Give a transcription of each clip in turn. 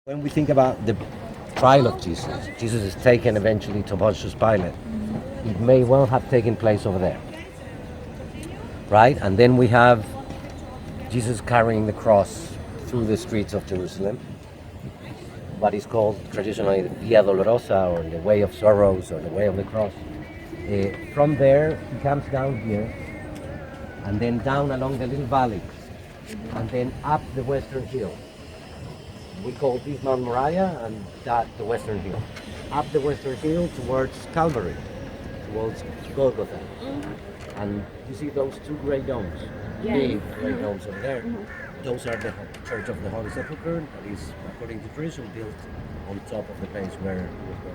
When we think about the trial of Jesus, Jesus is taken eventually to Pontius Pilate. It may well have taken place over there, right? And then we have Jesus carrying the cross through the streets of Jerusalem, what is called traditionally the Via Dolorosa, or the Way of Sorrows, or the Way of the Cross. From there, he comes down here, and then down along the little valley, and then up the western hill. We call this Mount Moriah and that the Western Hill. Up the Western Hill towards Calvary, towards Golgotha. And you see those two great domes, big great domes over there. Those are the Church of the Holy Sepulchre, that is, according to tradition, built on top of the place where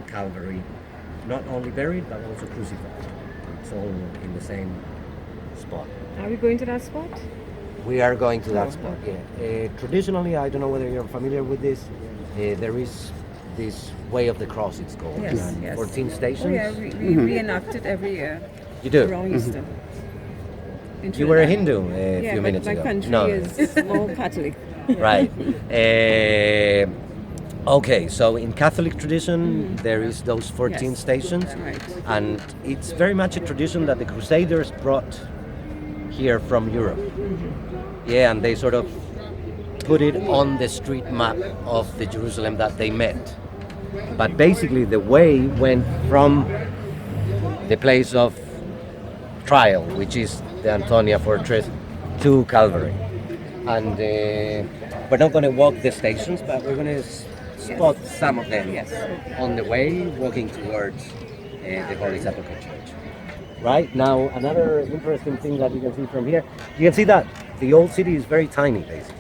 Calvary not only buried but also crucified. It's all in the same spot. Are we going to that spot? We are going to that spot, yeah. Traditionally, I don't know whether you're familiar with this, there is this Way of the Cross, it's called. Yes, yes. 14 stations. Oh, yeah, we reenact it every year. You do? Around Easter. You were a Hindu a few but minutes my ago. country is more Catholic. Right. Okay, so in Catholic tradition, there is those 14 Yes. stations. Right. And it's very much a tradition that the Crusaders brought here from Europe. Yeah, and they sort of put it on the street map of the Jerusalem that they met. But basically the way went from the place of trial, which is the Antonia Fortress, to Calvary. And we're not going to walk the stations, but we're going to spot some of them on the way, walking towards the Holy Sepulchre Church. Right, now another interesting thing that you can see from here, you can see that the old city is very tiny, basically.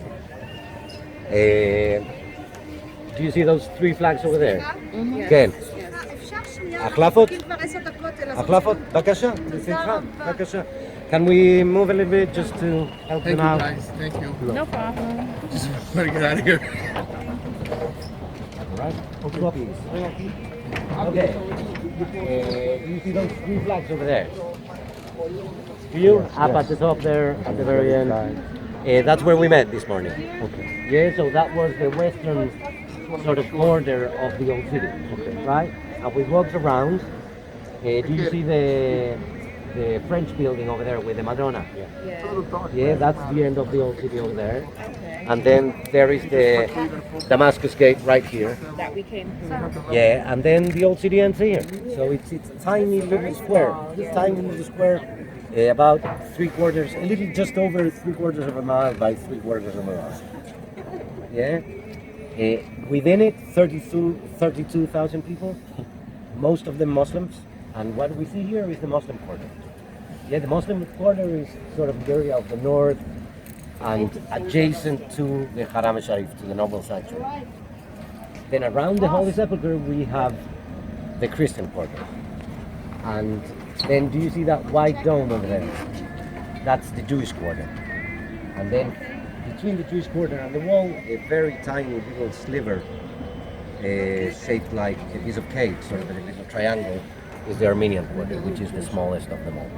Do you see those three flags over there? כן. החלפות? החלפות? בבקשה, בשמחה, בבקשה. Can we move a little bit just to help them out? Guys, thank you. No problem. Just want to get out of here. All right, copies. Okay. You see those three flags over there? Do you? Up at the top there, at the very end. That's where we met this morning. Okay. Yeah, so that was the western sort of border of the old city. Okay. Right? And we walked around. Do you see the French building over there with the Madonna? Yeah, that's the end of the old city over there. Okay. And then there is the Damascus Gate right here. That we came through. Yeah, and then the old city ends here. So it's a tiny little square. It's a tiny little square, about a little just over 3/4 of a mile by 3/4 of a mile. Yeah. Within it, 32,000 people, most of them Muslims. And what we see here is the Muslim quarter. Yeah, the Muslim quarter is sort of the area of the north and adjacent to the Haram al-Sharif, to the noble sanctuary. Then around the Holy Sepulchre we have the Christian quarter. And then do you see that white dome over there? That's the Jewish quarter. And then between the Jewish quarter and the wall, a very tiny little sliver shaped like a piece of cake, sort of a little triangle, is the Armenian quarter, which is the smallest of them all.